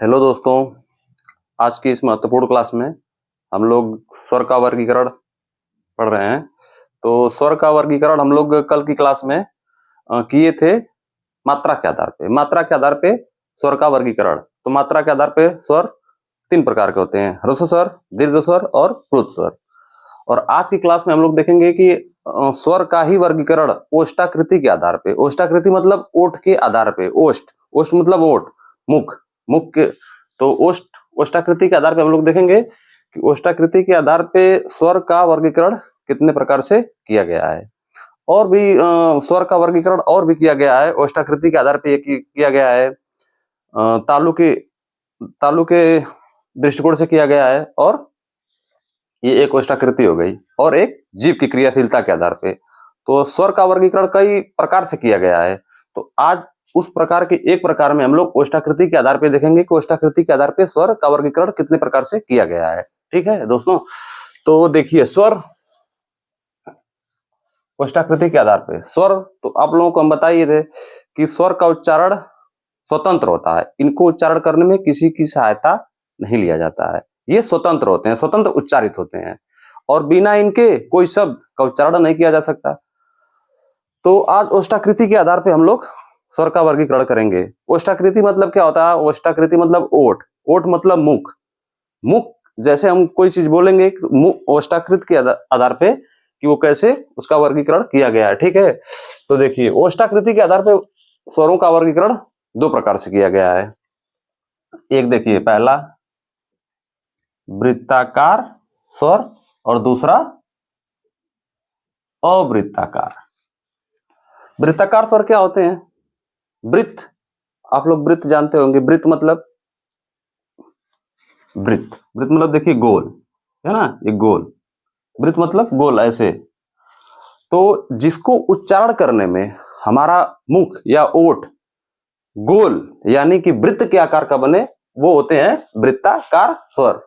Hello दोस्तों, आज की इस महत्वपूर्ण क्लास में हम लोग स्वर का वर्गीकरण पढ़ रहे हैं। तो स्वर का वर्गीकरण हम लोग कल की क्लास में किए थे मात्रा के आधार पे। मात्रा के आधार पे स्वर का वर्गीकरण। तो मात्रा के आधार पे स्वर 3 प्रकार के होते हैं: ह्रस्व स्वर, दीर्घ स्वर और प्लुत स्वर। और आज की क्लास में हम लोग देखेंगे कि स्वर का ही वर्गीकरण ओष्ठाकृति के आधार पे। ओष्ठाकृति मतलब ओठ के आधार पे। ओष्ठ ओष्ठ मतलब ओठ, मुख मुख के। तो ओष्ठाकृति के आधार पे हम लोग देखेंगे कि ओष्ठाकृति के आधार पे स्वर का वर्गीकरण कितने प्रकार से किया गया है। और भी स्वर का वर्गीकरण और भी किया गया है। ओष्ठाकृति के आधार पे ये किया गया है, तालु के दृष्टिकोण से किया गया है, और ये एक ओष्ठाकृति हो गई, और एक जीभ की क्रियाशीलता के आधार पे। तो स्वर का वर्गीकरण कई प्रकार से किया गया है। तो आज उस प्रकार के एक प्रकार में हम लोग ओष्ठाकृति के आधार पे देखेंगे कि ओष्ठाकृति के आधार पे स्वर का वर्गीकरण कितने प्रकार से किया गया है। ठीक है दोस्तों, तो देखिए स्वर ओष्ठाकृति के आधार पे स्वर, तो आप लोगों को हम बताइए थे कि स्वर का उच्चारण स्वतंत्र होता है। इनको उच्चारण करने में किसी की सहायता नहीं लिया जाता है। ये स्वतंत्र होते हैं, स्वतंत्र उच्चारित होते हैं, और बिना इनके कोई शब्द का उच्चारण नहीं किया जा सकता। तो आज ओष्ठाकृति के आधार पे हम लोग स्वर का वर्गीकरण करेंगे। ओष्ठाकृति मतलब क्या होता है? ओष्ठाकृति मतलब ओठ, ओठ मतलब मुख। मुख जैसे हम कोई चीज बोलेंगे ओष्ठाकृत के आधार पे कि वो कैसे उसका वर्गीकरण किया गया है। ठीक है, तो देखिए ओष्ठाकृति के आधार पे स्वरों का वर्गीकरण 2 प्रकार से किया गया है। एक देखिए, पहला वृत्ताकार स्वर और दूसरा अवृत्ताकार। वृत्ताकार स्वर क्या होते हैं? वृत्त, आप लोग वृत्त जानते होंगे। वृत्त मतलब वृत्त मतलब देखिए गोल, है ना, एक गोल। वृत्त मतलब गोल ऐसे। तो जिसको उच्चारण करने में हमारा मुख या ओठ गोल यानी कि वृत्त के आकार का बने, वो होते हैं वृत्ताकार स्वर।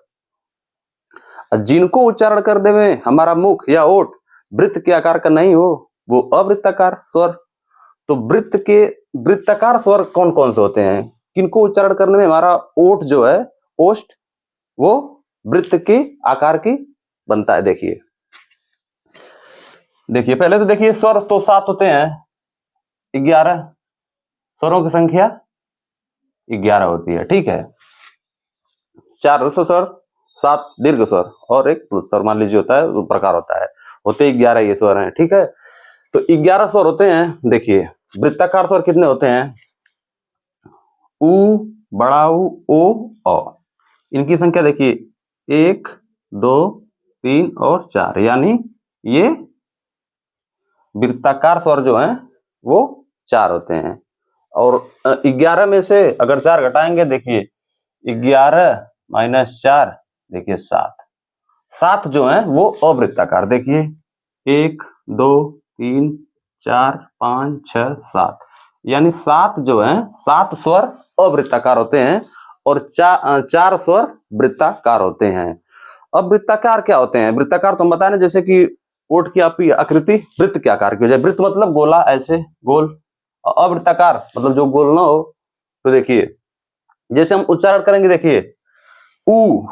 जिनको उच्चारण करने में हमारा मुख या ओठ वृत्त के आकार का नहीं हो, वो अवृत्ताकार स्वर। तो वृत्ताकार स्वर कौन कौन से होते हैं? किनको उच्चारण करने में हमारा ओठ जो है, ओष्ठ, वो वृत्त के आकार की बनता है। देखिए पहले तो देखिए स्वर तो 7 होते हैं, 11 स्वरों की संख्या 11 होती है। ठीक है, 4 ह्रस्व स्वर, 7 दीर्घ स्वर और एक प्लुत स्वर मान लीजिए होता है, वो प्रकार होता है। होते 11 ये स्वर हैं। ठीक है, तो 11 स्वर होते हैं। देखिए वृत्ताकार स्वर कितने होते हैं? उ, बड़ा उ, ओ, औ। इनकी संख्या देखिए 1, 2, 3 और 4, यानी ये वृत्ताकार स्वर जो हैं वो 4 होते हैं। और 11 में से अगर 4 घटाएंगे, देखिए 11 माइनस 4, देखिए 7 जो है वो अवृत्ताकार। देखिए 1, 2, 3, 4, 5, 6, 7, यानी 7 जो है 7 स्वर अवृत्ताकार होते हैं और 4 स्वर वृत्ताकार होते हैं। अब वृत्ताकार क्या होते हैं? वृत्ताकार तो हम बताए ना, जैसे कि ओठ की आपकी आकृति वृत्त के आकार की हो जाए। वृत्त मतलब गोला, ऐसे गोल। अवृत्ताकार मतलब जो गोल ना हो। तो देखिए जैसे हम उच्चारण करेंगे, देखिए उ,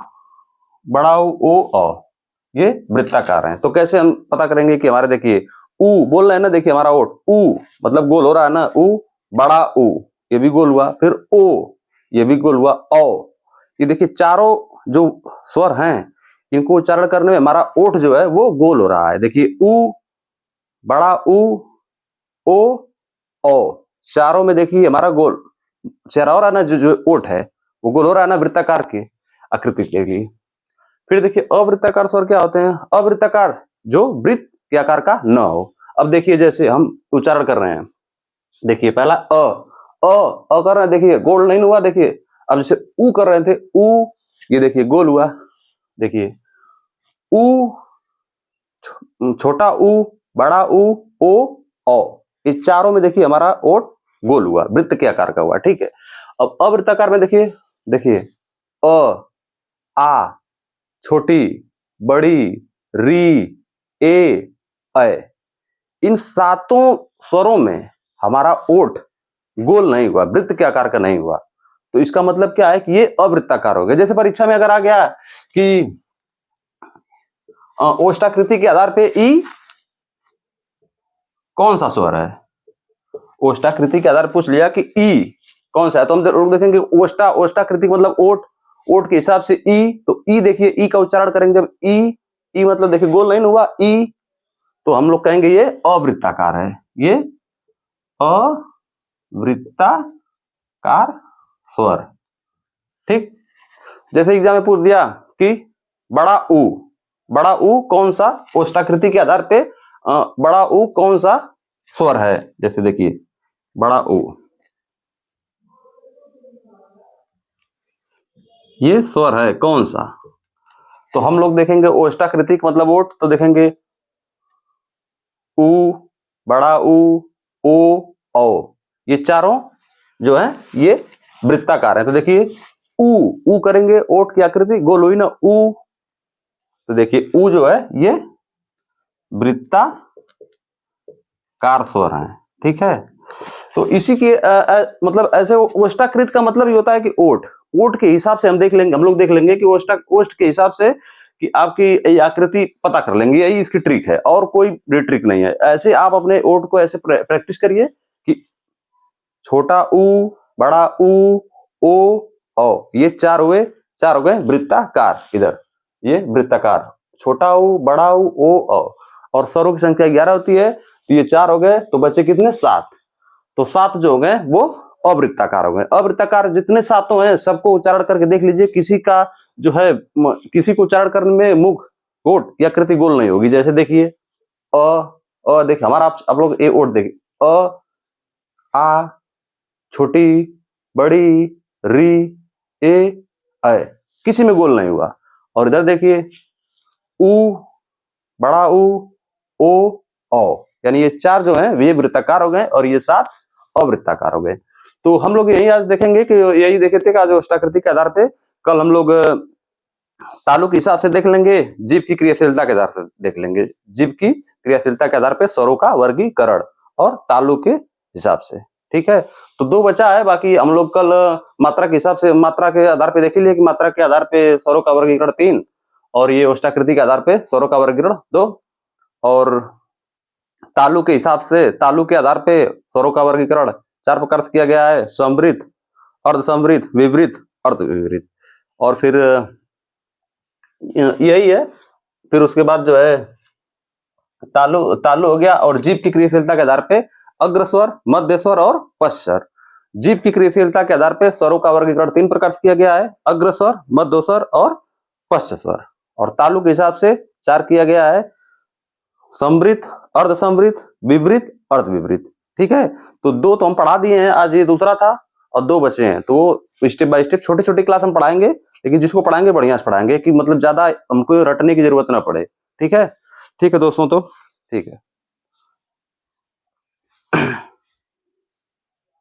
बड़ा ओ, औ, ये वृत्ताकार हैं। तो कैसे हम पता करेंगे कि हमारे, देखिए उ बोल रहे हैं ना, देखिए हमारा ओठ उ मतलब गोल हो रहा है ना, उ, बड़ा उ, ये भी गोल हुआ। फिर ओ, ये भी गोल हुआ। औ, ये देखिए चारों जो स्वर हैं, इनको उच्चारण करने में हमारा ओठ जो है वो गोल हो रहा है। देखिए उ, बड़ा उ, ओ, औ, चारों में देखिए हमारा गोल चेहरा हो रहा है ना, जो ओठ है वो गोल हो रहा है ना, वृत्ताकार की आकृति के लिए। फिर देखिए अवृत्ताकार स्वर क्या होते हैं? अवृत्ताकार जो वृत्त के आकार का न हो। अब देखिए जैसे हम उच्चारण कर रहे हैं, देखिए पहला अ कर रहे हैं, देखिए गोल नहीं हुआ। देखिए अब जैसे उ कर रहे थे, उ, ये देखिए गोल हुआ। देखिए उ, छोटा उ, बड़ा उ, ओ, औ, इस चारों में देखिए हमारा ओठ गोल हुआ, वृत्त के आकार का हुआ। ठीक है, अब अवृत्ताकार में देखिए अ, आ, छोटी, बड़ी, री, ए, ऐ, इन 7 स्वरों में हमारा ओठ गोल नहीं हुआ, वृत्त के आकार का नहीं हुआ। तो इसका मतलब क्या है कि ये अवृत्ताकार हो गया। जैसे परीक्षा में अगर आ गया कि ओष्टाकृति के आधार पे ई कौन सा स्वर है, ओष्टाकृति के आधार पर पूछ लिया कि ई कौन सा है, तो हम लोग देखेंगे ओष्टाकृति मतलब ओट, ओट के हिसाब से ई, तो ई देखिए ई का उच्चारण करेंगे जब ई मतलब देखिए गोल नहीं हुआ ई, तो हम लोग कहेंगे ये अवृत्ताकार है, ये अवृत्ताकार स्वर। ठीक, जैसे एग्जाम में पूछ दिया कि बड़ा ऊ कौन सा, ओष्टाकृति के आधार पे बड़ा ऊ कौन सा स्वर है, जैसे देखिए बड़ा ऊ ये स्वर है कौन सा, तो हम लोग देखेंगे ओष्टाकृति मतलब ओट, तो देखेंगे ऊ, बड़ा ऊ, ओ, औ, ये चारों जो है ये वृत्ताकार है। तो देखिए ऊ करेंगे, ओट की आकृति गोल हुई ना ऊ, तो देखिए ऊ जो है ये वृत्ताकार स्वर है। ठीक है, तो इसी के मतलब ऐसे ओष्टाकृत का मतलब ये होता है कि ओट के हिसाब से हम लोग देख लेंगे कि ओष्ट के हिसाब से कि आपकी आकृति पता कर लेंगे, यही इसकी ट्रिक है और कोई भी ट्रिक नहीं है। ऐसे आप अपने ओट को ऐसे प्रैक्टिस करिए कि छोटा ऊ, बड़ा ऊ, ओ, औ, ये चार हो गए वृत्ताकार। इधर ये वृत्ताकार, छोटा ऊ, बड़ा ऊ, ओ, औ, और स्वरों की संख्या 11 होती है, तो ये 4 हो गए, तो बचे कितने 7, तो 7 जो हो गए वो अवृत्ताकार हो गए। अवृत्ताकार जितने सातों हैं सबको उच्चारण करके देख लीजिए, किसी का जो है किसी को उच्चारण करने में मुख, ओट या कृति गोल नहीं होगी। जैसे देखिए देखिए हमारा आप लोग ए ओट देखिए, अ, आ, छोटी, बड़ी, री, ए, ऐ, किसी में गोल नहीं हुआ। और इधर देखिए ऊ, बड़ा ऊ, ओ, औ, यानी ये 4 जो हैं ये वृत्ताकार हो गए और ये 7 अवृत्ताकार हो गए। तो हम लोग यही आज देखेंगे कि यही देखे थे कि आज ओष्टाकृति के आधार पे, कल हम लोग तालु के हिसाब से देख लेंगे, जीभ की क्रियाशीलता के आधार से देख लेंगे, जीभ की क्रियाशीलता के आधार पे स्वरों का वर्गीकरण और तालु के हिसाब से। ठीक है, तो 2 बचा है, बाकी हम लोग कल मात्रा के हिसाब से, मात्रा के आधार पे देख लिए कि मात्रा के आधार पे स्वरों का वर्गीकरण 3 और ये ओष्टाकृति के आधार पे स्वरों का वर्गीकरण 2, और तालु के हिसाब से, तालु के आधार पे स्वरों का वर्गीकरण 4 प्रकार से किया गया है, समृद्ध, अर्धसमृद्ध, विवृद्ध, अर्धविवृद्ध, और फिर यही है। फिर उसके बाद जो है तालु हो गया, और जीभ की क्रियाशीलता के आधार पे अग्र स्वर, मध्य स्वर और पश्च स्वर। जीभ की क्रियाशीलता के आधार पे स्वरों का वर्गीकरण 3 प्रकार से किया गया है, अग्र स्वर, मध्य स्वर और पश्च स्वर। और तालु के हिसाब से 4 किया गया है, समृद्ध, अर्धसमृद्ध, विवृद्ध, अर्धविवृद्ध। ठीक है, तो 2 तो हम पढ़ा दिए हैं, आज ये दूसरा था और 2 बचे हैं, तो स्टेप बाय स्टेप छोटे छोटे क्लास हम पढ़ाएंगे, लेकिन जिसको पढ़ाएंगे बढ़िया से पढ़ाएंगे कि मतलब ज्यादा हमको रटने की जरूरत ना पड़े। ठीक है दोस्तों, तो ठीक है।